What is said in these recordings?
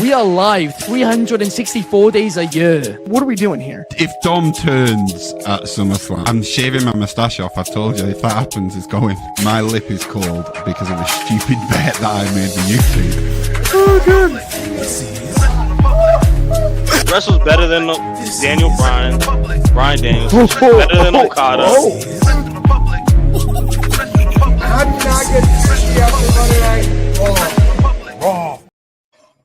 We are live 364 days a year. What are we doing here? If Dom turns at SummerSlam, I'm shaving my moustache off. I've told you, if that happens, it's going. My lip is cold because of a stupid bet that I made with YouTube. Oh, good. Wrestle's better than Daniel Bryan Daniels. Better than Okada. How do you not get sushi after Monday Night Raw?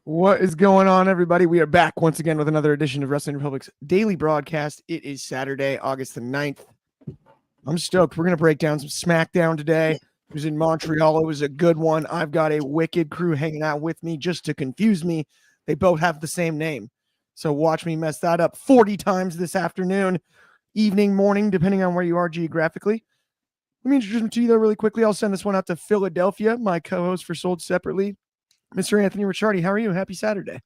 What is going on, everybody? We are back once again with another edition of Wrestling Republic's daily broadcast. It is Saturday, August the 9th. I'm stoked. We're going to break down some SmackDown today. It was in Montreal. It was a good one. I've got a wicked crew hanging out with me just to confuse me. They both have the same name. So watch me mess that up 40 times this afternoon, evening, morning, depending on where you are geographically. Let me introduce them to you, though, really quickly. I'll send this one out to Philadelphia, my co-host for Sold Separately, Mr. Anthony Ricciardi. How are you? Happy Saturday.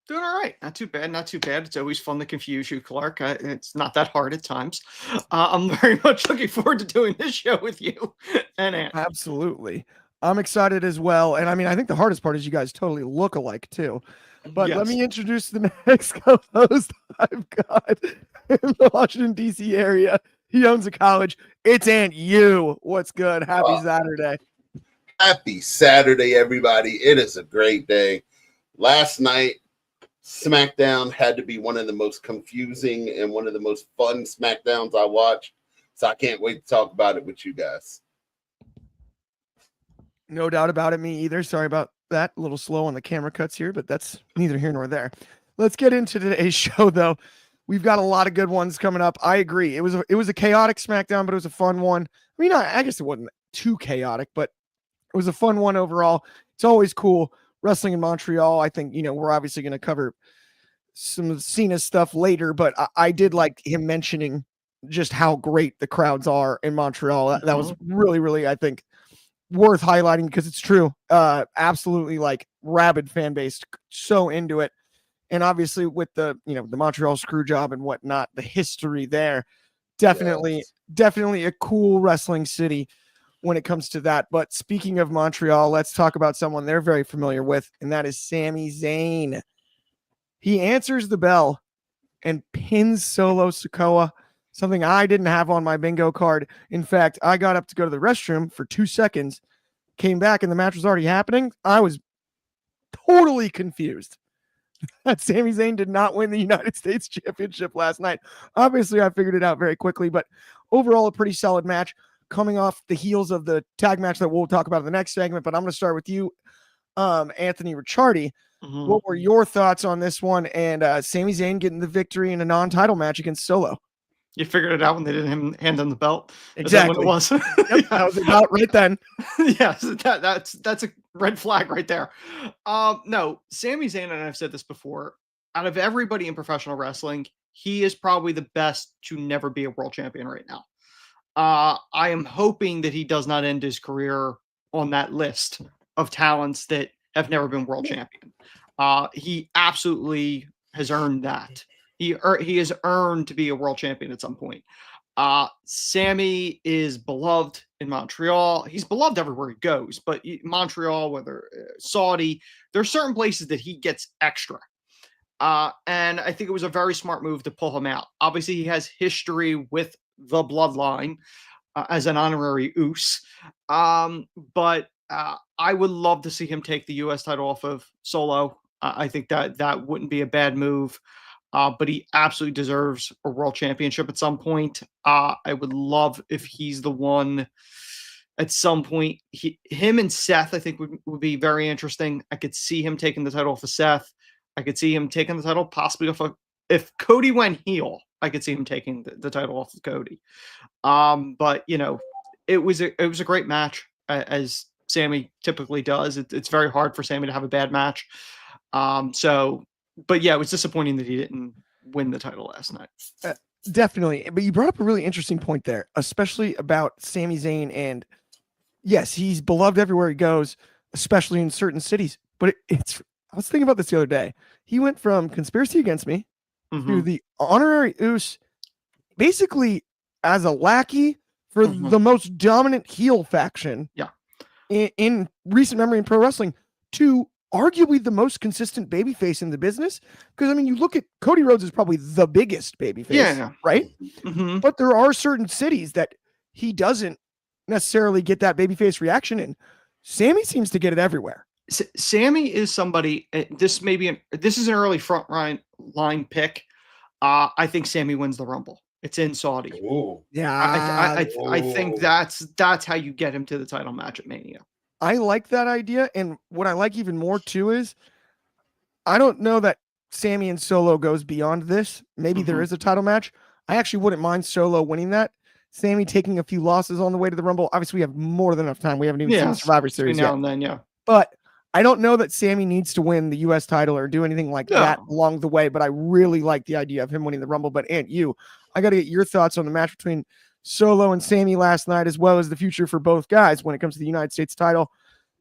Doing all right. Not too bad. Not too bad. It's always fun to confuse you, Clark. It's not that hard at times. I'm very much looking forward to doing this show with you and Ant. Absolutely. I'm excited as well. And I mean, I think the hardest part is you guys totally look alike, too. But Yes. let me introduce the next co-host I've got in the Washington, D.C. area. He owns a college. It's Ant You. What's good? Happy Saturday. Happy Saturday, everybody. It is a great day. Last night, SmackDown had to be one of the most confusing and one of the most fun SmackDowns I watched. So I can't wait to talk about it with you guys. No doubt about it. Me either. Sorry about that. A little slow on the camera cuts here, but that's neither here nor there. Let's get into today's show, though. We've got a lot of good ones coming up. I agree. It was a chaotic SmackDown, but it was a fun one. I mean, I guess it wasn't too chaotic, but it was a fun one overall. It's always cool wrestling in Montreal. I think, we're obviously going to cover some of Cena stuff later, but I did like him mentioning just how great the crowds are in Montreal. That was really, really, I think, worth highlighting because it's true. Absolutely like rabid fan base, so into it. And obviously with the, the Montreal screw job and whatnot, the history there, definitely a cool wrestling city when it comes to that. But speaking of Montreal, let's talk about someone they're very familiar with, and that is Sami Zayn. He answers the bell and pins Solo Sikoa, something I didn't have on my bingo card. In fact, I got up to go to the restroom for 2 seconds, came back, and the match was already happening. I was totally confused that Sami Zayn did not win the United States Championship last night. Obviously, I figured it out very quickly, but overall, a pretty solid match coming off the heels of the tag match that we'll talk about in the next segment. But I'm going to start with you, Anthony Ricciardi. Mhm. What were your thoughts on this one and Sami Zayn getting the victory in a non-title match against Solo? You figured it out when they didn't hand him the belt. Exactly. Is that what it was? Yep, that was about right then. Yes, that's a red flag right there. No, Sami Zayn, and I've said this before, out of everybody in professional wrestling, he is probably the best to never be a world champion right now. I am hoping that he does not end his career on that list of talents that have never been world champion. He absolutely has earned that. He has earned to be a world champion at some point. Sammy is beloved in Montreal. He's beloved everywhere he goes, but Montreal, whether Saudi, there are certain places that he gets extra. And I think it was a very smart move to pull him out. Obviously, he has history with the bloodline as an honorary Uce. But I would love to see him take the U.S. title off of Solo. I think that wouldn't be a bad move. But he absolutely deserves a world championship at some point. I would love if he's the one at some point. Him and Seth, I think, would be very interesting. I could see him taking the title off of Seth. I could see him taking the title possibly off of, if Cody went heel, I could see him taking the title off of Cody. But it was a great match, as Sammy typically does. It's very hard for Sammy to have a bad match. But yeah, it was disappointing that he didn't win the title last night. Definitely. But you brought up a really interesting point there, especially about Sami Zayn. And yes, he's beloved everywhere he goes, especially in certain cities. But I was thinking about this the other day. He went from Conspiracy Against Me to the honorary Uce, basically as a lackey for the most dominant heel faction in recent memory in pro wrestling, to arguably the most consistent babyface in the business. Because I mean, you look at Cody Rhodes is probably the biggest babyface, Yeah. right? Mhm. But there are certain cities that he doesn't necessarily get that babyface reaction in. Sammy seems to get it everywhere. Sammy is somebody. This is an early front line pick. I think Sammy wins the Rumble. It's in Saudi. Ooh. Yeah, I think that's how you get him to the title match at Mania. I like that idea. And what I like even more too is I don't know that Sammy and Solo goes beyond this. Maybe there is a title match. I actually wouldn't mind Solo winning that. Sammy taking a few losses on the way to the Rumble. Obviously, we have more than enough time. We haven't even seen the Survivor Series now yet. and then, yeah. But I don't know that Sammy needs to win the U.S. title or do anything like that along the way. But I really like the idea of him winning the Rumble. But Ant, I got to get your thoughts on the match between Solo and Sammy last night, as well as the future for both guys when it comes to the United States title.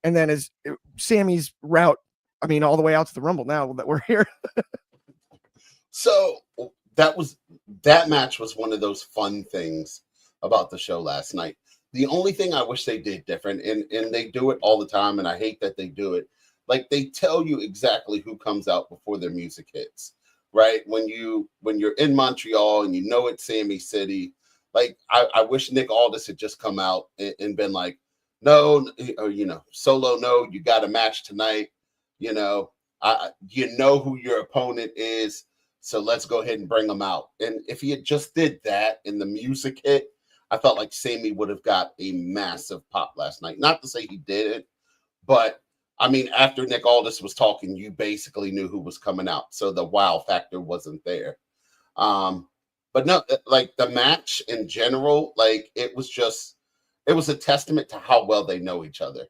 And then as Sammy's route, I mean, all the way out to the Rumble now that we're here. So that match was one of those fun things about the show last night. The only thing I wish they did different, and they do it all the time, and I hate that they do it, like they tell you exactly who comes out before their music hits, right? When you're in Montreal and you know it's Sammy City, like I wish Nick Aldis had just come out and been like, no, or, Solo, no, you got a match tonight, you know who your opponent is, so let's go ahead and bring them out. And if he had just did that and the music hit, I felt like Sammy would have got a massive pop last night. Not to say he didn't, but I mean, after Nick Aldis was talking, you basically knew who was coming out. So the wow factor wasn't there. But no, like the match in general, like it was a testament to how well they know each other,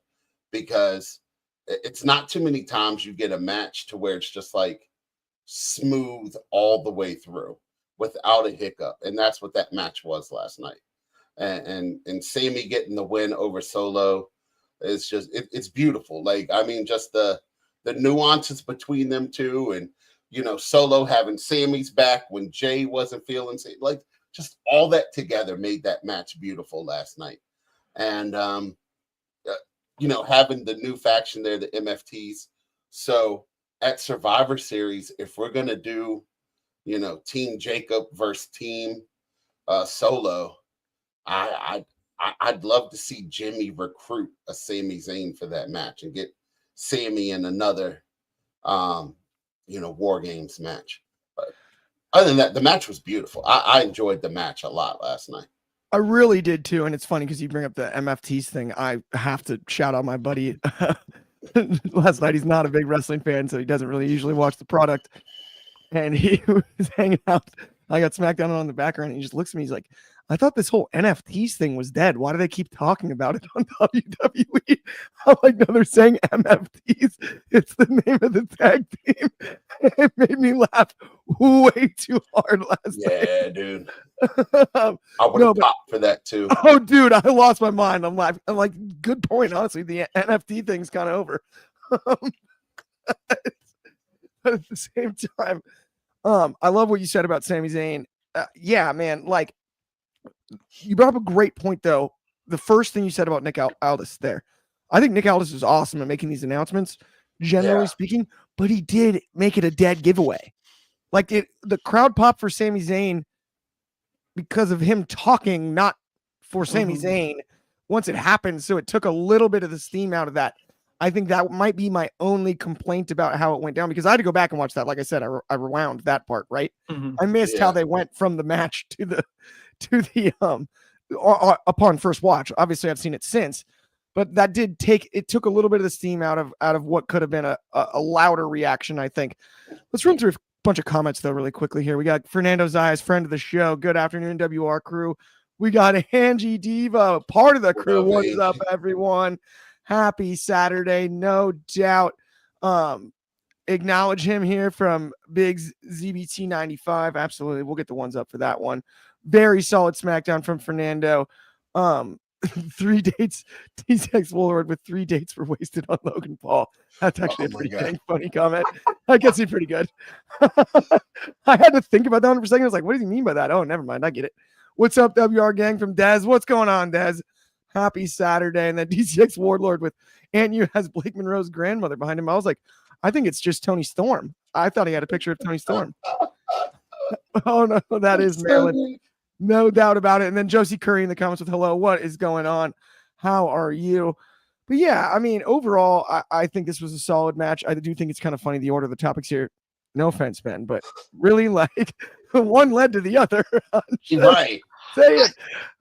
because it's not too many times you get a match to where it's just like smooth all the way through without a hiccup. And that's what that match was last night. And Sammy getting the win over Solo is just it's beautiful. Like, I mean, just the nuances between them two, and Solo having Sammy's back when Jay wasn't feeling safe, like just all that together made that match beautiful last night. And having the new faction there, the MFTs. So at Survivor Series, if we're gonna do Team Jacob versus Team Solo, I'd love to see Jimmy recruit a Sami Zayn for that match and get Sammy in another, War Games match. But other than that, the match was beautiful. I enjoyed the match a lot last night. I really did too. And it's funny because you bring up the MFTs thing. I have to shout out my buddy last night. He's not a big wrestling fan, so he doesn't really usually watch the product. And he was hanging out. I got SmackDown on the background, and he just looks at me. He's like, I thought this whole NFTs thing was dead. Why do they keep talking about it on WWE? I'm like, no, they're saying MFTs. It's the name of the tag team. It made me laugh way too hard last night. Yeah, dude. I would have popped for that too. Oh, dude, I lost my mind. I'm like, good point. Honestly, the NFT thing's kind of over. But at the same time, I love what you said about Sami Zayn. Yeah, man, like, you brought up a great point, though. The first thing you said about Nick Aldis there. I think Nick Aldis is awesome at making these announcements, generally speaking, but he did make it a dead giveaway. Like, the crowd pop for Sami Zayn because of him talking, not for Sami Zayn, once it happened. So it took a little bit of the steam out of that. I think that might be my only complaint about how it went down, because I had to go back and watch that. Like I said, I rewound that part, right? I missed how they went from the match to the upon first watch. Obviously I've seen it since, but that took a little bit of the steam out of what could have been a louder reaction, I think. Let's run through a bunch of comments though really quickly here. We got Fernando Zayas, friend of the show. Good afternoon, WR crew. We got Angie Diva, part of the crew. What is up, everyone? Happy Saturday, no doubt. Acknowledge him here from Big ZBT 95. Absolutely. We'll get the ones up for that one. Very solid SmackDown from Fernando. 3 dates. T-Sex Woolward with 3 dates were wasted on Logan Paul. That's actually a pretty dang funny comment. I guess he's pretty good. I had to think about that one for a second. I was like, what does he mean by that? Oh, never mind. I get it. What's up, WR gang from Dez? What's going on, Dez? Happy Saturday. And then DCX Warlord with Aunt You has Blake Monroe's grandmother behind him. I was like, I think it's just Tony Storm. I thought he had a picture of Tony Storm. Oh no, that is Maryland. No doubt about it. And then Josie Curry in the comments with hello, what is going on? How are you? But yeah, I mean, overall, I think this was a solid match. I do think it's kind of funny, the order of the topics here. No offense, Ben, but really, like, one led to the other. Right. Say it.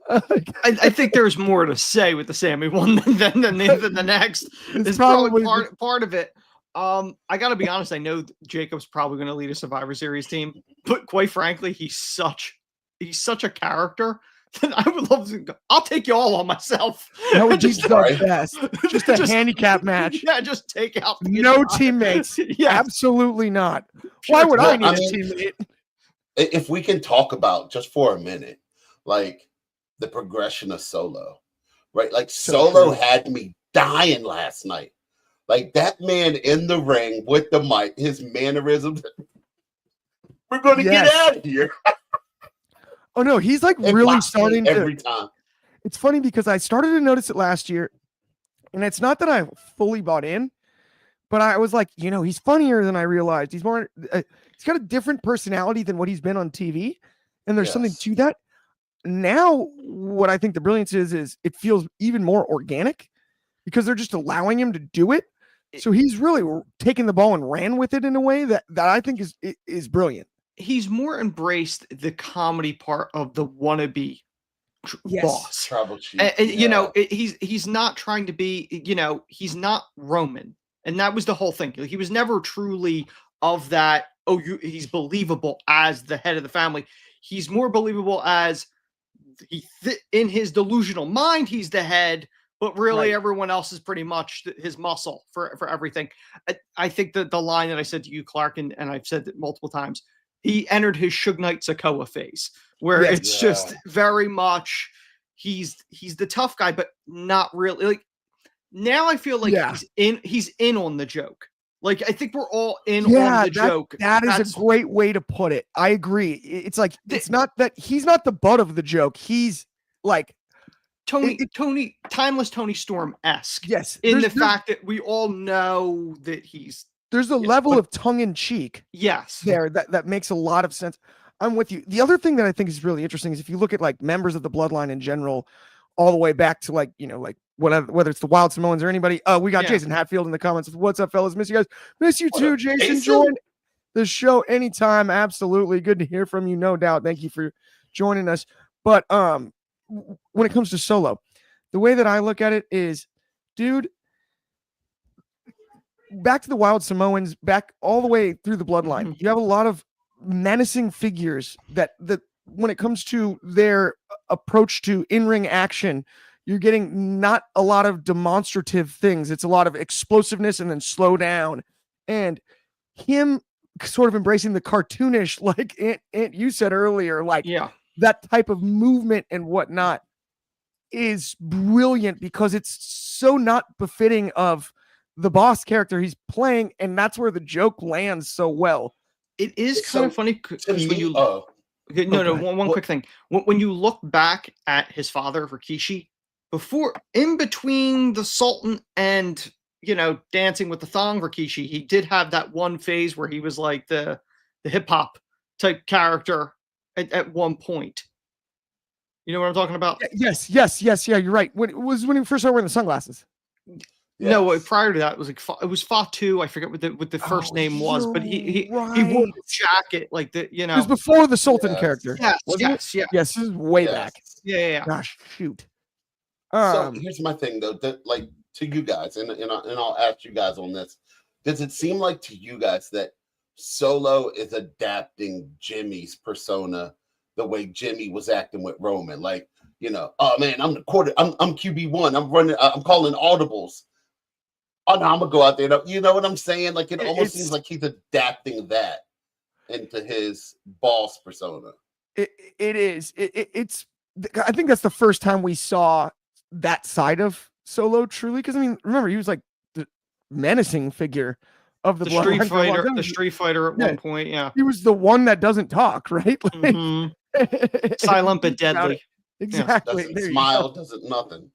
I think there's more to say with the Sammy one than the next. It's probably part of it. I got to be honest. I know Jacob's probably going to lead a Survivor Series team, but quite frankly, he's such a character that I would love to. I'll take you all on myself. That would be the best. Just a handicap match. Yeah, just take out no teammates. Yeah, absolutely not. Why would I need a teammate? If we can talk about just for a minute, like the progression of Solo, right? Like Solo had me dying last night. Like that man in the ring with the mic, his mannerisms. We're going to get out of here. Oh no, he's like really starting every time. It's funny because I started to notice it last year, and it's not that I fully bought in, but I was like, he's funnier than I realized. He's more, he's got a different personality than what he's been on TV, and there's something to that. Now, what I think the brilliance is it feels even more organic because they're just allowing him to do it. So he's really taken the ball and ran with it in a way that I think is brilliant. He's more embraced the comedy part of the wannabe boss. He's not trying to be, he's not Roman. And that was the whole thing. He was never truly of that, he's believable as the head of the family. He's more believable as in his delusional mind, he's the head, but really everyone else is pretty much his muscle for everything. I think that the line that I said to you, Clark, and I've said it multiple times, he entered his Suge Knight Sokoa phase where it's just very much he's the tough guy, but not really. Like now I feel like he's in on the joke. Like I think we're all in on the joke. That's a great way to put it. I agree. It's like it's not that he's not the butt of the joke. He's like timeless Tony Storm-esque. Yes. In the fact that we all know that there's a level of tongue in cheek. Yes. There that makes a lot of sense. I'm with you. The other thing that I think is really interesting is if you look at like members of the bloodline in general, all the way back to like, like whether it's the Wild Samoans or anybody. We got Jason Hatfield in the comments. What's up, fellas? Miss you guys. Miss you too, Jason. Join the show anytime. Absolutely. Good to hear from you. No doubt. Thank you for joining us. But when it comes to Solo, the way that I look at it is, dude, back to the Wild Samoans, back all the way through the bloodline, you have a lot of menacing figures that when it comes to their approach to in-ring action, you're getting not a lot of demonstrative things. It's a lot of explosiveness and then slow down. And him sort of embracing the cartoonish, like Aunt you said earlier, like that type of movement and whatnot is brilliant because it's so not befitting of the boss character he's playing. And that's where the joke lands so well. It is kind of funny when you one quick thing. When you look back at his father, Rikishi, in between the Sultan and, Dancing with the Thong Rikishi, he did have that one phase where he was like the hip hop type character at one point. You know what I'm talking about? Yes. Yeah, you're right. When he first started wearing the sunglasses. Yes. No, prior to that, it was Fatu. I forget what the first name was, but he wore the jacket like the. It was before the Sultan character. Yes. This is way back. Yeah. Gosh, shoot. So here's my thing though, that like to you guys, and I'll ask you guys on this. Does it seem like to you guys that Solo is adapting Jimmy's persona the way Jimmy was acting with Roman? Like, oh man, I'm QB1. I'm running. I'm calling audibles. Oh no, I'm gonna go out there. You know what I'm saying? Like it almost seems like he's adapting that into his boss persona. It is. It's. I think that's the first time we saw that side of Solo truly. Because I mean, remember he was like the menacing figure of the Street Fighter. The Street Fighter at one point. Yeah, he was the one that doesn't talk, right? Like, silent but deadly. Exactly. Doesn't smile. Doesn't nothing.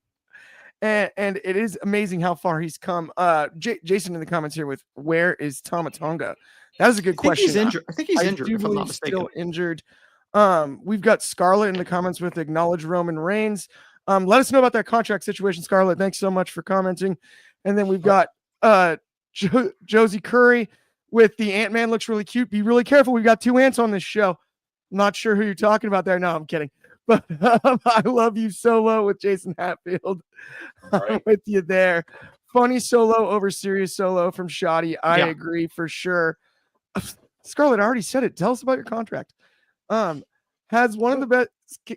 And it is amazing how far he's come. Jason in the comments here with where is Tama Tonga? That is a good I think question. he's injured. I think he's I injured, do if I'm not believe mistaken. still injured. We've got Scarlett in the comments with acknowledge Roman Reigns. Let us know about that contract situation, Scarlett. Thanks so much for commenting. And then we've got Josie Curry with the Ant-Man looks really cute. Be really careful. We've got two ants on this show. Not sure who you're talking about there. No, I'm kidding. But I love you Solo with Jason Hatfield. Right. I'm with you there. Funny Solo over serious Solo from Shoddy. I agree for sure. Scarlett, I already said it. Tell us about your contract. Has one of the best.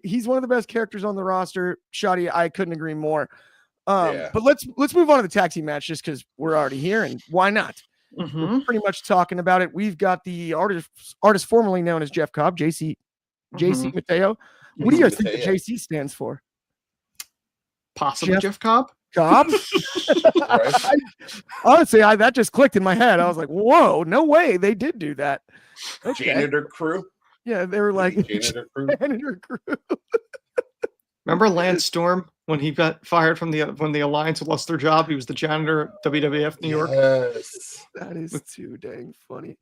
He's one of the best characters on the roster. Shoddy, I couldn't agree more. But let's move on to the tag team match just because we're already here and why not? We're pretty much talking about it. We've got the artist formerly known as Jeff Cobb, JC Mateo. What do you guys think the JC stands for? Possibly Jeff Cobb? Cobb? Honestly, that just clicked in my head. I was like, whoa, no way. They did do that. Okay. Janitor crew? Yeah, they were like Janitor crew. Remember Lance Storm when he got fired from when the Alliance lost their job? He was the janitor at WWF New York. Yes. That is too dang funny.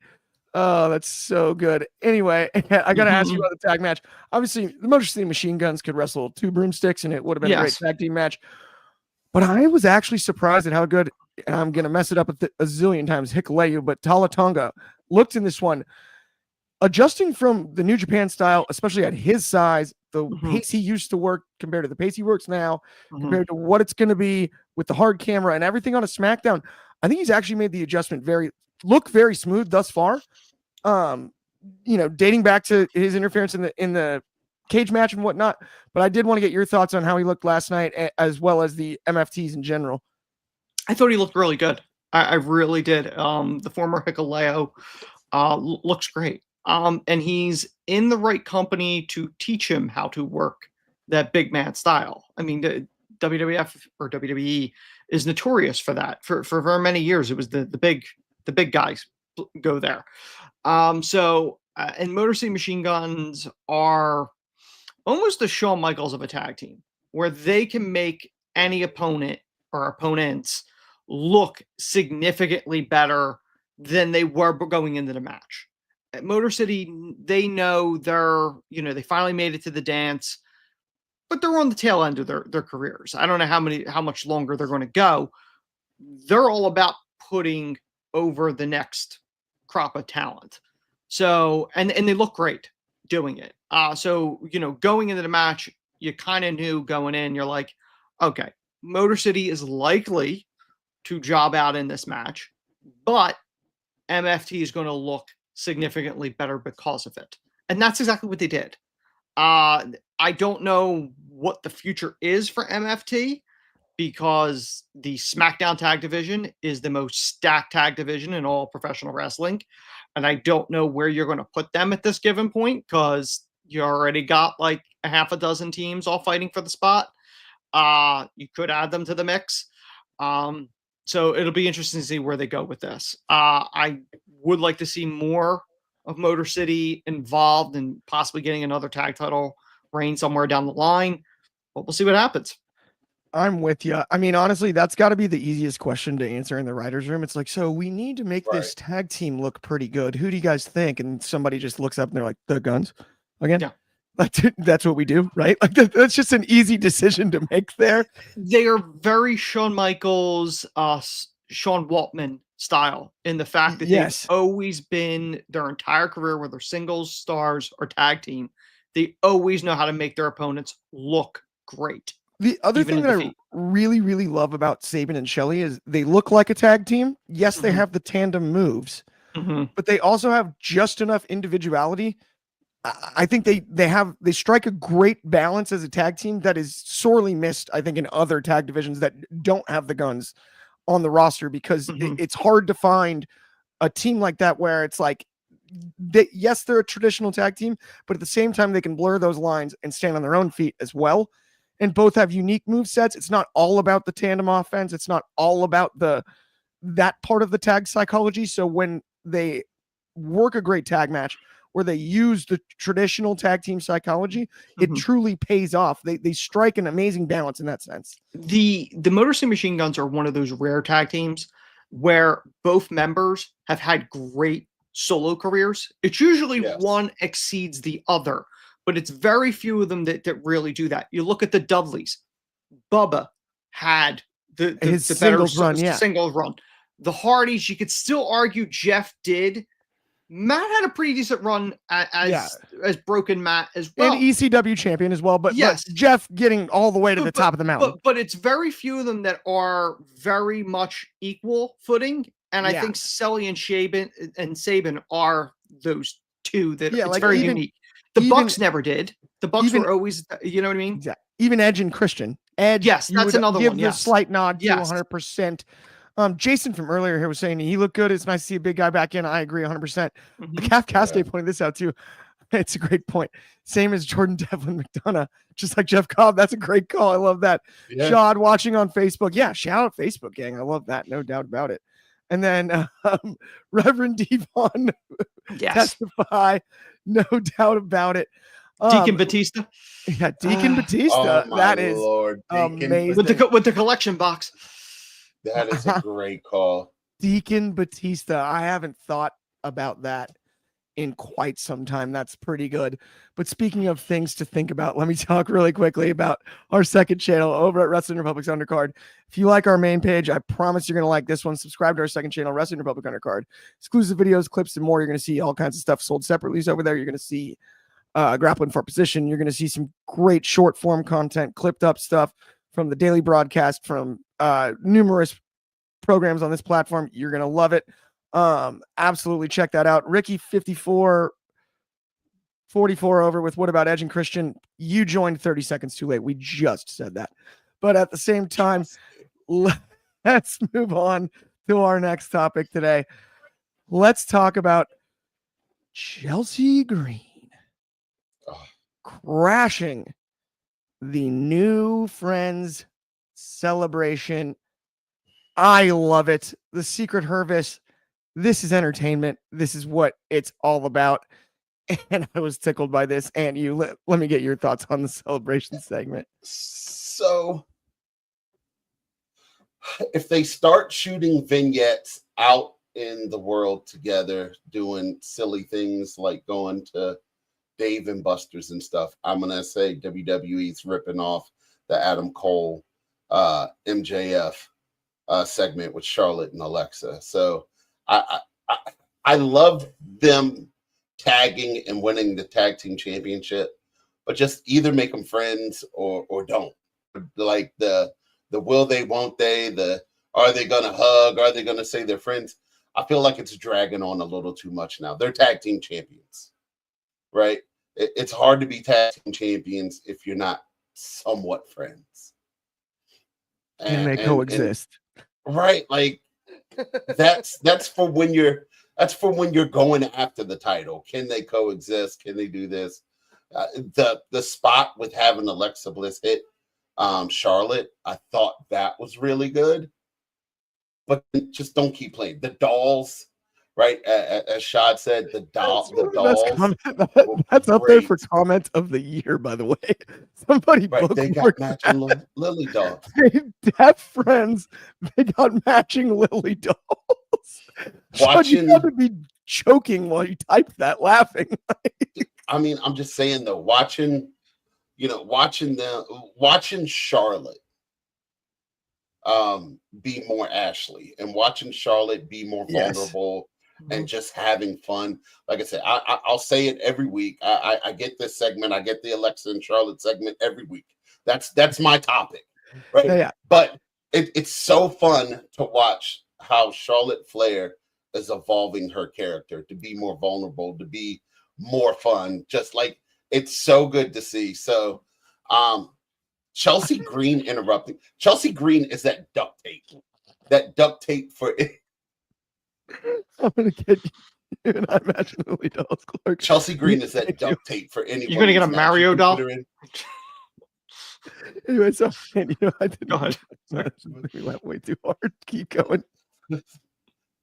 Oh, that's so good. Anyway, I got to ask you about the tag match. Obviously, the Motor City Machine Guns could wrestle two broomsticks, and it would have been a great tag team match. But I was actually surprised at how good, and I'm going to mess it up a zillion times, Hikuleo, but Tama Tonga looked in this one. Adjusting from the New Japan style, especially at his size, the pace he used to work compared to the pace he works now, compared to what it's going to be with the hard camera and everything on a SmackDown, I think he's actually made the adjustment look very smooth thus far. Dating back to his interference in the cage match and whatnot. But I did want to get your thoughts on how he looked last night, as well as the MFTs in general. I thought he looked really good. I really did. The former Hikuleo looks great. And he's in the right company to teach him how to work that big man style. I mean, the WWF or WWE is notorious for that. For very many years, it was the big guys go there. And Motor City Machine Guns are almost the Shawn Michaels of a tag team, where they can make any opponent or opponents look significantly better than they were going into the match. At Motor City, they know they finally made it to the dance, but they're on the tail end of their careers. I don't know how much longer they're going to go. They're all about putting over the next crop of talent. So, and they look great doing it. Going into the match, you kind of knew going in, you're like, okay, Motor City is likely to job out in this match, but MFT is going to look significantly better because of it. And that's exactly what they did. I don't know what the future is for MFT because the SmackDown tag division is the most stacked tag division in all professional wrestling. And I don't know where you're going to put them at this given point because you already got like a half a dozen teams all fighting for the spot. You could add them to the mix. So it'll be interesting to see where they go with this. I would like to see more of Motor City involved and possibly getting another tag title reign somewhere down the line. But we'll see what happens. I'm with you. I mean, honestly, that's got to be the easiest question to answer in the writer's room. It's like, so we need to make this tag team look pretty good. Who do you guys think? And somebody just looks up and they're like, the Guns again? Yeah. Like, that's what we do, right? Like, that's just an easy decision to make there. They are very Shawn Michaels, Sean Waltman style in the fact that they've always been their entire career, whether singles, stars, or tag team, they always know how to make their opponents look great. The other thing that I really, really love about Sabin and Shelley is they look like a tag team. Yes, they have the tandem moves, but they also have just enough individuality. I think they strike a great balance as a tag team that is sorely missed, I think, in other tag divisions that don't have the Guns on the roster because it's hard to find a team like that where it's like, yes, they're a traditional tag team, but at the same time, they can blur those lines and stand on their own feet as well. And both have unique move sets. It's not all about the tandem offense. It's not all about that part of the tag psychology. So when they work a great tag match where they use the traditional tag team psychology, it Mhm. truly pays off. They strike an amazing balance in that sense. The Motor City Machine Guns are one of those rare tag teams where both members have had great solo careers. It's usually Yes. one exceeds the other, but it's very few of them that really do that. You look at the Dudleys. Bubba had His the better singles run, yeah. singles run. The Hardys, you could still argue Jeff did. Matt had a pretty decent run as Broken Matt as well. And ECW champion as well, but Yes. Jeff getting all the way to the top of the mountain. But it's very few of them that are very much equal footing. And I Yeah. think Selly and Saban are those two that Yeah, it's like very even- unique. The even- Bucks never did. The Bucks even- were always, you know what I mean? Yeah. Even Edge and Christian. Edge, Yes, you that's would another give one, the yes. slight nod to Yes. 100%. Jason from earlier here was saying he looked good. It's nice to see a big guy back in. I agree 100%. Mhm. Calf Cascade pointed this out too. It's a great point. Same as Jordan Devlin McDonough, just like Jeff Cobb. That's a great call. I love that. Yeah. Shad watching on Facebook. Yeah, shout out Facebook gang. I love that. No doubt about it. And then Reverend Devon Yes. testify. No doubt about it. Deacon Batista Yeah, Deacon Batista. Oh my That is Lord. Deacon amazing. with the collection box. That is a great call. Deacon Batista. I haven't thought about that in quite some time. That's pretty good. But speaking of things to think about, let me talk really quickly about our second channel over at Wrestling Republic's Undercard. If you like our main page, I promise you're going to like this one. Subscribe to our second channel, Wrestling Republic Undercard. Exclusive videos, clips, and more. You're going to see all kinds of stuff sold separately over there. You're going to see Grappling for Position. You're going to see some great short form content, clipped up stuff from the daily broadcast, from numerous programs on this platform. You're going to love it. Absolutely check that out. Ricky 44 over with What About Edge and Christian? You joined 30 seconds too late. We just said that. But at the same time, let's move on to our next topic today. Let's talk about Chelsea Green crashing the New Friends celebration. I love it. The Secret Hervis. This is entertainment. This is what it's all about. And I was tickled by this. And you let me get your thoughts on the celebration segment. So, if they start shooting vignettes out in the world together, doing silly things like going to Dave and Buster's and stuff, I'm going to say WWE's ripping off the Adam Cole MJF segment with Charlotte and Alexa. So I love them tagging and winning the tag team championship, but just either make them friends or don't. Like the will they, won't they, are they gonna hug, are they gonna say they're friends? I feel like it's dragging on a little too much now. They're tag team champions, right? It's hard to be tag team champions if you're not somewhat friends. And they coexist. Right, like that's for when you're going after the title. Can they coexist? Can they do this? The spot with having Alexa Bliss hit Charlotte, I thought that was really good, but just don't keep playing the dolls. Right, as Shad said, the dolls. That's up there for comment of the year, by the way. Somebody they got matching Lily dolls. Deaf friends, they got matching Lily dolls. Watching, you have to be choking while you type that, laughing. I mean, I'm just saying though, watching Charlotte be more Ashley and watching Charlotte be more vulnerable. And just having fun. Like I said, I'll say it every week. I get this segment. I get the Alexa and Charlotte segment every week. That's my topic, right? Yeah. But it's so fun to watch how Charlotte Flair is evolving her character to be more vulnerable, to be more fun. Just like it's so good to see. So, Chelsea Green interrupting. Chelsea Green is that duct tape. That duct tape for it. I'm gonna get you and I imagine Lily Dolls, Clark. Chelsea Green is that duct tape for anyone. You're gonna get a Mario doll. Anyway, so I didn't. Go ahead. We went way too hard. Keep going.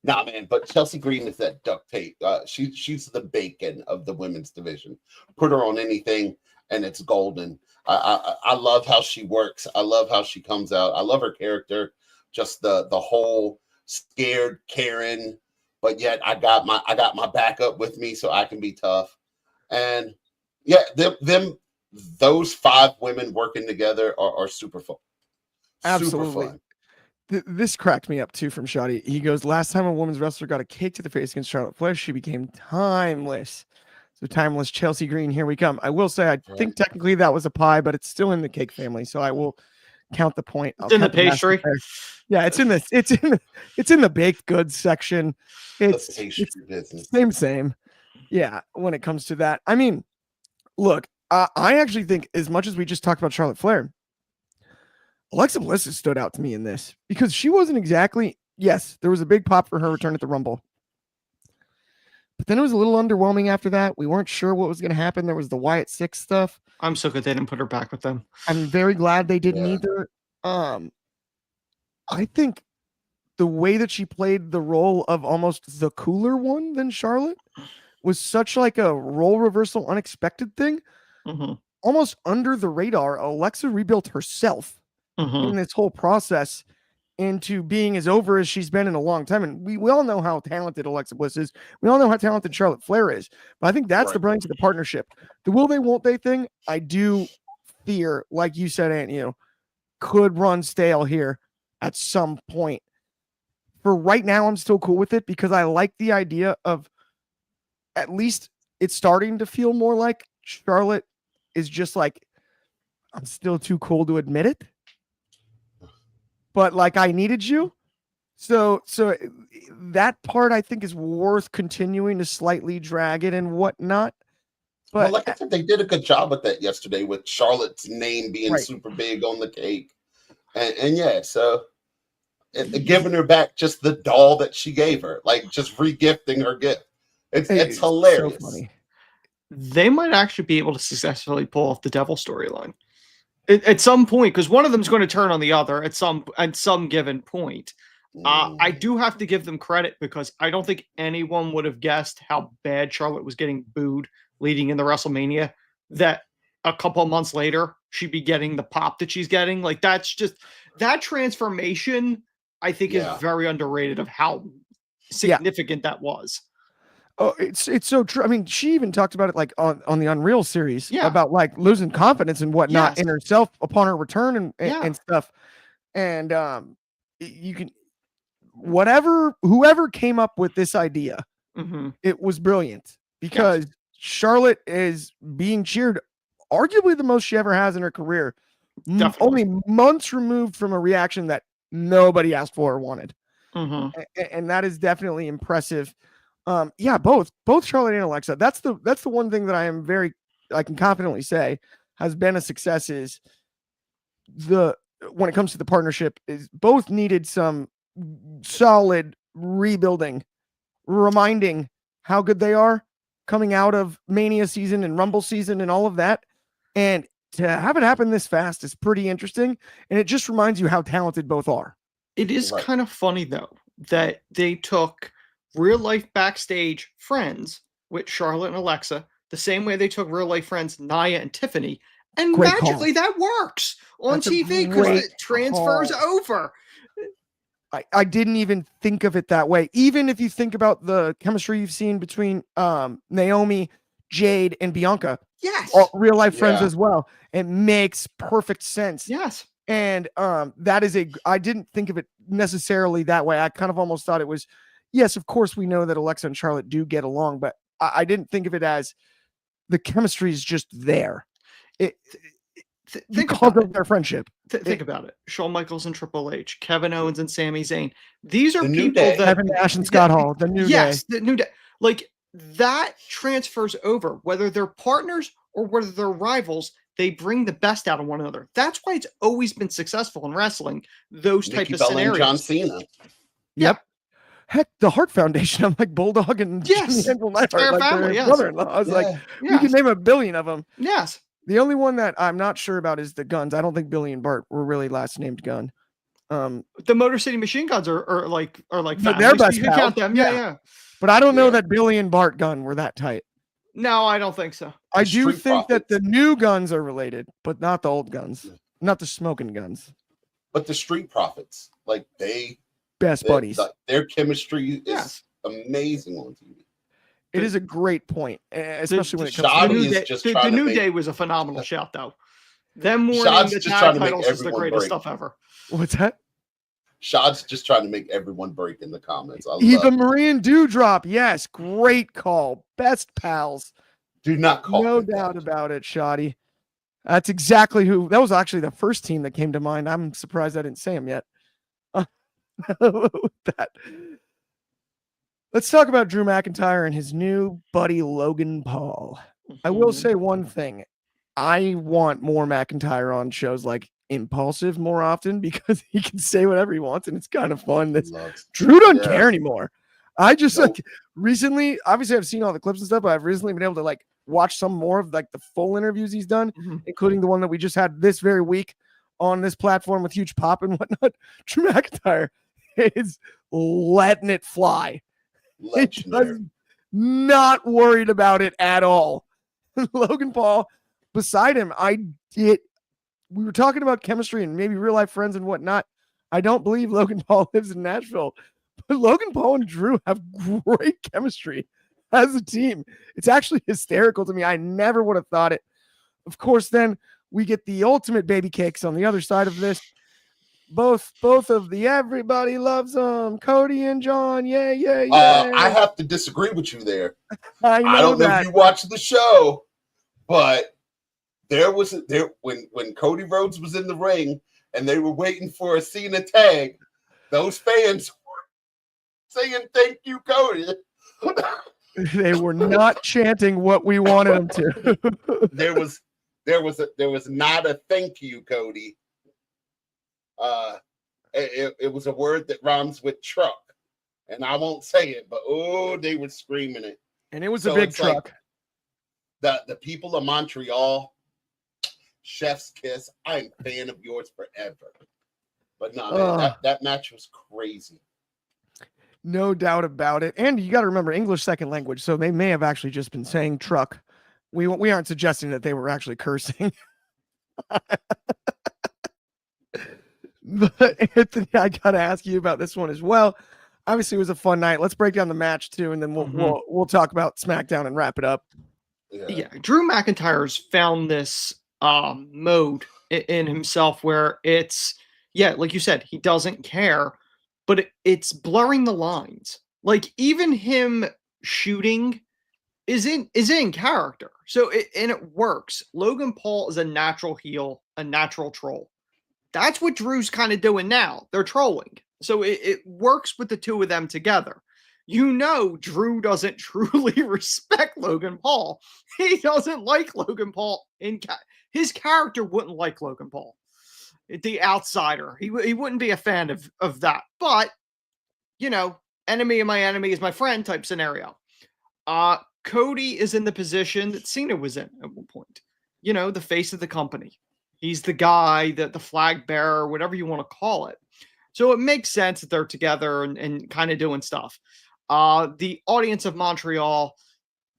Nah, man, but Chelsea Green is that duct take. She's the bacon of the women's division. Put her on anything, and it's golden. I love how she works. I love how she comes out. I love her character. Just the whole scared Karen, but yet I got my backup with me, so I can be tough. And yeah, those 5 women working together are super fun. Absolutely. Super fun. This cracked me up too from Shoddy. He goes, last time a women's wrestler got a cake to the face against Charlotte Flair, she became timeless. So timeless Chelsea Green, here we come. I will say, I think technically that was a pie, but it's still in the cake family. So I will count the point. It's in the pastry. Yeah, it's in the baked goods section. It's same. Yeah, when it comes to that. I mean, look, I actually think as much as we just talked about Charlotte Flair, Alexa Bliss has stood out to me in this because she wasn't exactly, yes, there was a big pop for her return at the Rumble. But then it was a little underwhelming after that. We weren't sure what was going to happen. There was the Wyatt Six stuff. I'm so glad they didn't put her back with them. I'm very glad they didn't either. I think the way that she played the role of almost the cooler one than Charlotte was such like a role reversal, unexpected thing. Mm-hmm. Almost under the radar, Alexa rebuilt herself in this whole process into being as over as she's been in a long time. And we all know how talented Alexa Bliss is. We all know how talented Charlotte Flair is. But I think that's the brilliance of the partnership. The will they, won't they thing, I do fear, like you said, Aunt, could run stale here at some point. For right now, I'm still cool with it because I like the idea of at least it's starting to feel more like Charlotte is just like, I'm still too cool to admit it. But like I needed you. So that part I think is worth continuing to slightly drag it and whatnot. But like I said, they did a good job with that yesterday with Charlotte's name being super big on the cake. And yeah, so giving her back just the doll that she gave her, like just regifting her gift. It's hilarious. So funny. They might actually be able to successfully pull off the devil storyline at some point, because one of them is going to turn on the other at some given point. I do have to give them credit because I don't think anyone would have guessed how bad Charlotte was getting booed leading into WrestleMania, that a couple of months later she'd be getting the pop that she's getting. Like that's just that transformation, I think, is very underrated of how significant that was. Oh, it's so true. I mean, she even talked about it like on the Unreal series about like losing confidence and whatnot in herself upon her return and stuff. And you can whoever came up with this idea, it was brilliant because Charlotte is being cheered arguably the most she ever has in her career. Only months removed from a reaction that nobody asked for or wanted. And that is definitely impressive. Both Charlotte and Alexa. That's the one thing that I can confidently say has been a success is when it comes to the partnership is both needed some solid rebuilding, reminding how good they are coming out of Mania season and Rumble season and all of that. And to have it happen this fast is pretty interesting. And it just reminds you how talented both are. It is kind of funny though, that they took real life backstage friends with Charlotte and Alexa, the same way they took real life friends Nia and Tiffany, and magically that works on TV because it transfers over. I didn't even think of it that way. Even if you think about the chemistry you've seen between Naomi, Jade, and Bianca, all real life friends as well, it makes perfect sense. And that is I didn't think of it necessarily that way. I kind of almost thought it was, yes, of course we know that Alexa and Charlotte do get along, but I didn't think of it as the chemistry is just there. Think about their friendship. Think about it. Shawn Michaels and Triple H, Kevin Owens and Sami Zayn. These are people that Kevin Nash and Scott Hall, the New Day. The New Day. Like that transfers over, whether they're partners or whether they're rivals. They bring the best out of one another. That's why it's always been successful in wrestling. Those type of scenarios. And John Cena. Yep. Heck, the Hart Foundation. I'm like Bulldog and Jimmy Henry Neidhart, like family, their brother-in-law. I was like, we can name 1 billion of them. Yes. The only one that I'm not sure about is the Guns. I don't think Billy and Bart were really last named Gunn. The Motor City Machine Guns are like But families. they're best You can pals. count them. Yeah. Yeah. But I don't know Yeah. that Billy and Bart Gunn were that tight. No, I don't think so. I The do Street think that the Profits. new Guns are related, but not the old Guns, not the smoking Guns. But the Street Profits, like Best buddies. their chemistry is Yes. amazing on TV. It is a great point, especially when it comes Shoddy to is Day, just the trying to New make- Day was a phenomenal shout, though. Them winning Shad's the just trying tag to make titles is the everyone greatest break. stuff ever. what's that? Shad's just trying to make everyone break in the comments. I Eva love it. Marie and Dewdrop. Yes, great call. Best pals. Do not call No it that. doubt about it, Shoddy. That's exactly who. That was actually the first team that came to mind. I'm surprised I didn't say him yet. That. Let's talk about Drew McIntyre and his new buddy Logan Paul. I will say one thing. I want more McIntyre on shows like Impulsive more often because he can say whatever he wants and it's kind of fun. Drew doesn't Yeah. care anymore. I just Nope. like recently, obviously I've seen all the clips and stuff, but I've recently been able to like watch some more of like the full interviews he's done, including the one that we just had this very week on this platform with Huge Pop and whatnot. Drew McIntyre is letting it fly. Legendary. Not worried about it at all. Logan Paul beside him, we were talking about chemistry and maybe real life friends and whatnot. I don't believe Logan Paul lives in Nashville, but Logan Paul and Drew have great chemistry as a team. It's actually hysterical to me. I never would have thought it. Of course, then we get the ultimate baby cakes on the other side of this. Both of the everybody loves them, Cody and John. Yeah. I have to disagree with you there. I know I don't know that. if you watched the show, but when Cody Rhodes was in the ring and they were waiting for a Cena tag, those fans were saying "Thank you, Cody." They were not chanting what we wanted them to. there was not a "Thank you, Cody." It was a word that rhymes with truck, and I won't say it, but they were screaming it. And it was So a big it's like truck. the people of Montreal, chef's kiss. I'm a fan of yours forever. But no, man, that match was crazy. No doubt about it. And you got to remember English second language, so they may have actually just been saying truck. We aren't suggesting that they were actually cursing. But Anthony, I gotta ask you about this one as well. Obviously, it was a fun night. Let's break down the match too, and then we'll talk about SmackDown and wrap it up. Yeah, Drew McIntyre's found this mode in himself where it's like you said, he doesn't care, but it's blurring the lines. Like even him shooting is in character, so it works. Logan Paul is a natural heel, a natural troll. That's what Drew's kind of doing now. They're trolling. So it works with the two of them together. You know, Drew doesn't truly respect Logan Paul. He doesn't like Logan Paul. His character wouldn't like Logan Paul. The outsider. He wouldn't be a fan of that. But, you know, enemy of my enemy is my friend type scenario. Cody is in the position that Cena was in at one point. You know, the face of the company. He's the guy, the flag bearer, whatever you want to call it. So it makes sense that they're together and kind of doing stuff. The audience of Montreal,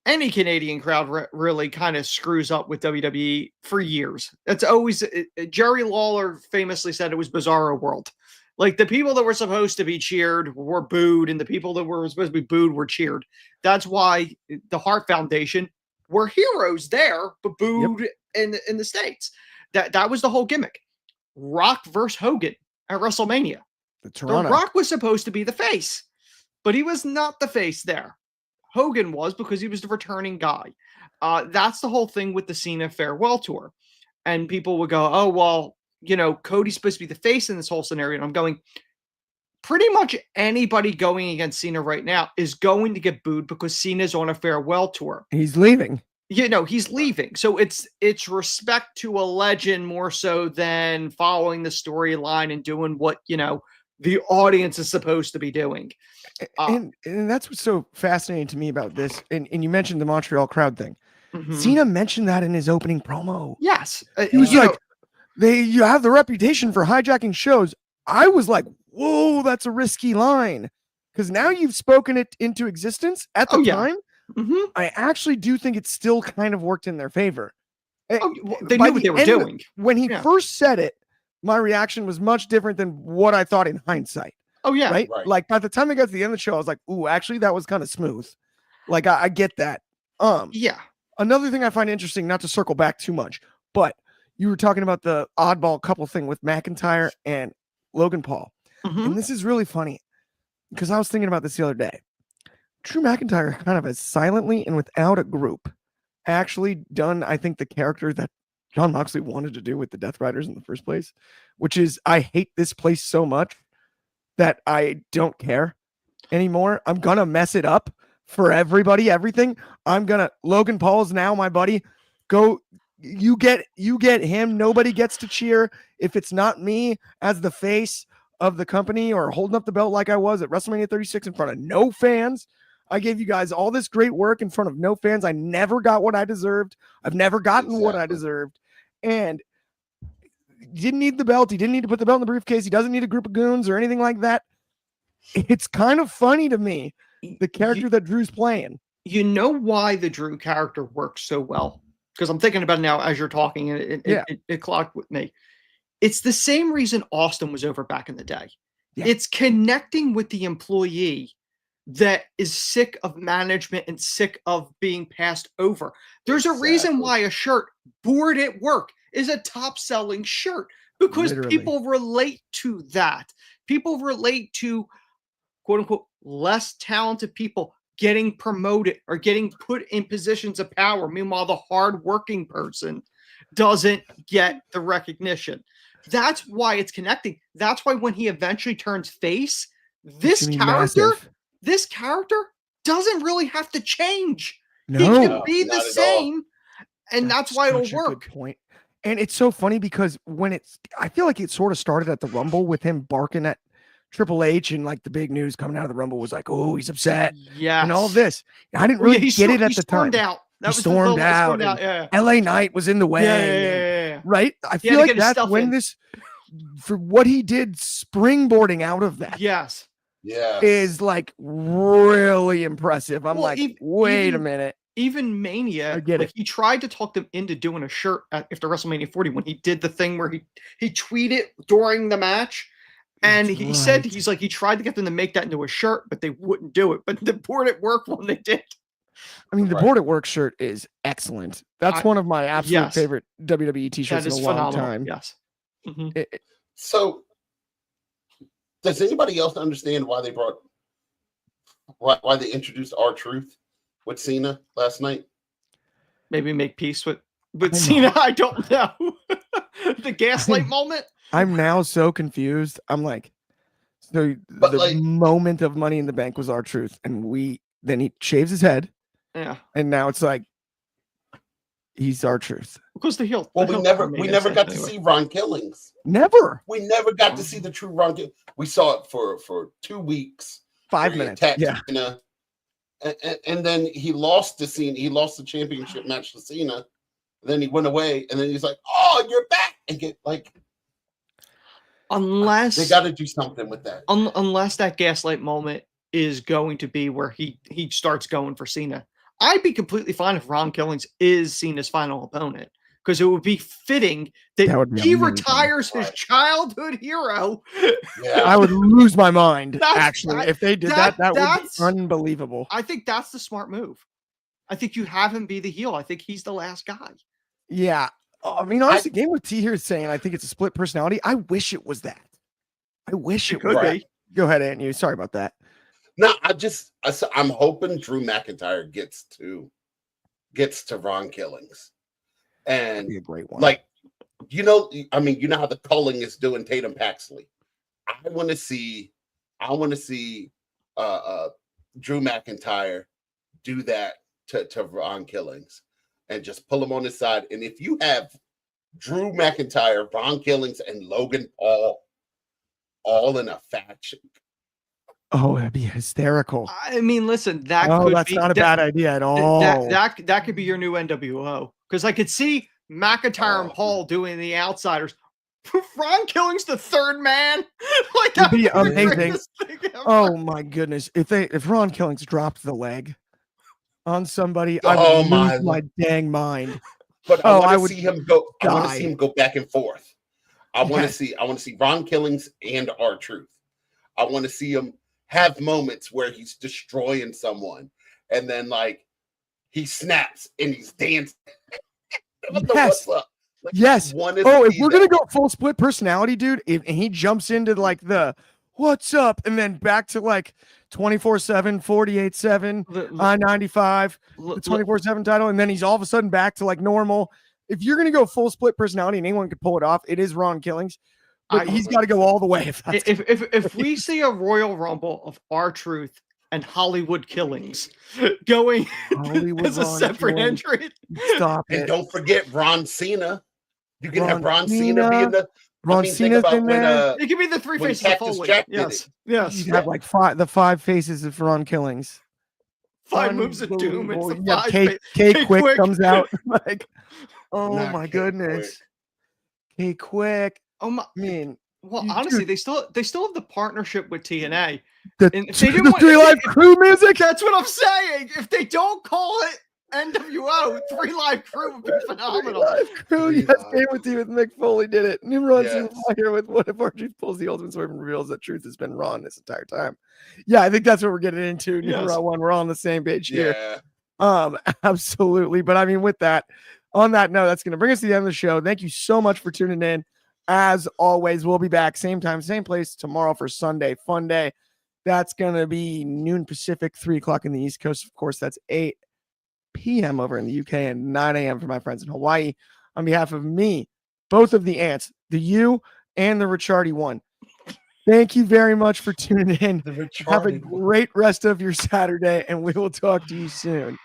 any Canadian crowd really kind of screws up with WWE for years. That's always, Jerry Lawler famously said it was Bizarro World. Like the people that were supposed to be cheered were booed and the people that were supposed to be booed were cheered. That's why the Hart Foundation were heroes there, but booed in the States. That was the whole gimmick. Rock versus Hogan at WrestleMania. The Rock was supposed to be the face, but he was not the face there. Hogan was because he was the returning guy. That's the whole thing with the Cena farewell tour. And people would go, oh, well, you know, Cody's supposed to be the face in this whole scenario. And I'm going, pretty much anybody going against Cena right now is going to get booed because Cena's on a farewell tour. He's leaving. You know, he's leaving. So it's respect to a legend more so than following the storyline and doing what, you know, the audience is supposed to be doing. And that's what's so fascinating to me about this. And you mentioned the Montreal crowd thing. Mm-hmm. Cena mentioned that in his opening promo. Yes. He was like, you have the reputation for hijacking shows. I was like, whoa, that's a risky line. Because now you've spoken it into existence. At the Oh, yeah. time, I actually do think it still kind of worked in their favor. Oh, well, they By knew what the they were end- doing. When he Yeah. first said it, my reaction was much different than what I thought in hindsight. Oh, yeah. Right? Right. Like by the time I got to the end of the show, I was like, ooh, actually, that was kind of smooth. Like I get that. Yeah. Another thing I find interesting, not to circle back too much, but you were talking about the oddball couple thing with McIntyre and Logan Paul. Mhm. And this is really funny because I was thinking about this the other day. Drew McIntyre kind of has silently and without a group actually done, I think, the character that John Moxley wanted to do with the Death Riders in the first place, which is I hate this place so much that I don't care anymore. I'm gonna mess it up for everybody, everything. Logan Paul is now my buddy. Go, you get him. Nobody gets to cheer if it's not me as the face of the company or holding up the belt like I was at WrestleMania 36 in front of no fans. I gave you guys all this great work in front of no fans. I never got what I deserved. I've never gotten what I deserved. And he didn't need the belt. He didn't need to put the belt in the briefcase. He doesn't need a group of goons or anything like that. It's kind of funny to me, the character that Drew's playing. You know why the Drew character works so well? Because I'm thinking about it now as you're talking, and it clocked with me. It's the same reason Austin was over back in the day. Yeah. It's connecting with the employee that is sick of management and sick of being passed over. There's a reason why a shirt, bored at work, is a top-selling shirt, because people relate to that. People relate to, quote-unquote, less talented people getting promoted or getting put in positions of power. Meanwhile, the hard-working person doesn't get the recognition. That's why it's connecting. That's why when he eventually turns face, this character doesn't really have to change. No, he can be not the at same, and that's why it'll such a good work. point. And it's so funny because I feel like it sort of started at the Rumble with him barking at Triple H, and like the big news coming out of the Rumble was like, oh, he's upset. Yeah, And all this. I didn't really get it at the time. Out. He stormed out. Yeah. LA Knight was in the way. Yeah. Right? I feel like that's when for what he did, springboarding out of that. Yes. Yeah. Is like really impressive. I'm wait a minute. Even Mania, he tried to talk them into doing a shirt after WrestleMania 40 when he did the thing where he tweeted during the match. And he said, he tried to get them to make that into a shirt, but they wouldn't do it. But the board at work when they did. I mean, the board at work shirt is excellent. That's one of my absolute favorite WWE t-shirts in a long time. Yes. Mm-hmm. So, does anybody else understand why they introduced R-Truth with Cena last night? Maybe make peace with Cena. I don't know. The gaslight moment. I'm now so confused. I'm like, so the moment of Money in the Bank was R-Truth, and then he shaves his head. Yeah. And now it's like he's R-Truth. Because the heel. Well, we never got to see Ron Killings. Never. We never got to see the true Ron Killings. We saw it for 2 weeks. 5 minutes. Yeah. Cena, and then he lost to Cena. He lost the championship match to Cena. Then he went away, and then he's like, "Oh, you're back!" And get like, unless they got to do something with that. Unless that gaslight moment is going to be where he starts going for Cena. I'd be completely fine if Ron Killings is Cena's final opponent, because it would be fitting that he retires his childhood hero. Yeah. I would lose my mind, actually. If they did that would be unbelievable. I think that's the smart move. I think you have him be the heel. I think he's the last guy. Yeah. I mean, honestly, Game with T here is saying I think it's a split personality. I wish it was that. I wish it was that. Go ahead, Aunt You. Sorry about that. No, I'm hoping Drew McIntyre gets to Ron Killings, and be a great one. Like, you know how the culling is doing Tatum Paxley. I want to see Drew McIntyre do that to Ron Killings, and just pull him on his side. And if you have Drew McIntyre, Ron Killings, and Logan Paul all in a faction. Oh, that'd be hysterical. I mean, listen, that's not a bad idea at all. That could be your new NWO, because I could see McIntyre and Paul doing the Outsiders, Ron Killing's the third man. Like that It'd be would be the amazing. greatest thing ever. Oh my goodness. If Ron Killings dropped the leg on somebody, I Oh, would my lose my dang mind. But Oh, I I want would to see him go. I want to die. see him go back and forth. I want Yes. to see Ron Killings and R-Truth. I want to see him have moments where he's destroying someone, and then like he snaps and he's dancing. What the Yes. what's up? Like, Yes. One is Oh, if we're gonna go full split personality, dude, and he jumps into like the what's up, and then back to like 24/7, 48/7, I-95, the 24/7 title, and then he's all of a sudden back to like normal. If you're gonna go full split personality and anyone could pull it off, it is Ron Killings. But he's got to go all the way. If we see a Royal Rumble of R-Truth and Hollywood Killings going Hollywood as a Ron separate Killings. entry, Stop And it. don't forget Ron Cena. You can have Ron Ron Cena be in the. Ron think Cena's about in there. it could be the three when faces of Cactus Foley. Jack did Yes, it. yes. You have like the five faces of Ron Killings. Five moves of doom. It's the Unbelievable. five. K Quick Quick. comes out like, oh Not my K goodness. K Quick. Oh my. I mean, Well, You- honestly, dude. they still have the partnership with TNA. the, And if they didn't the want- Three if they- Live if- Crew music. That's what I'm saying. If they don't call it NWO, Three Live Crew would be phenomenal. Live Crew. Three Yes, Live. Game with you with Mick Foley did it. Nimrod Yes. Cena's out here with what if R-Truth pulls the ultimate swerve and reveals that Truth has been Ron this entire time. Yeah, I think that's what we're getting into. Yes. Nimrod one. We're all on the same page here. Yeah. Absolutely. But I mean, with that, on that note, that's going to bring us to the end of the show. Thank you so much for tuning in. As always, we'll be back same time, same place tomorrow for Sunday Fun Day. That's going to be noon Pacific, 3 o'clock in the East Coast. Of course, that's 8 p.m. over in the UK and 9 a.m. for my friends in Hawaii. On behalf of me, both of the ants, the U and the Richardi one, thank you very much for tuning in. The Have a retarded one. great rest of your Saturday, and we will talk to you soon.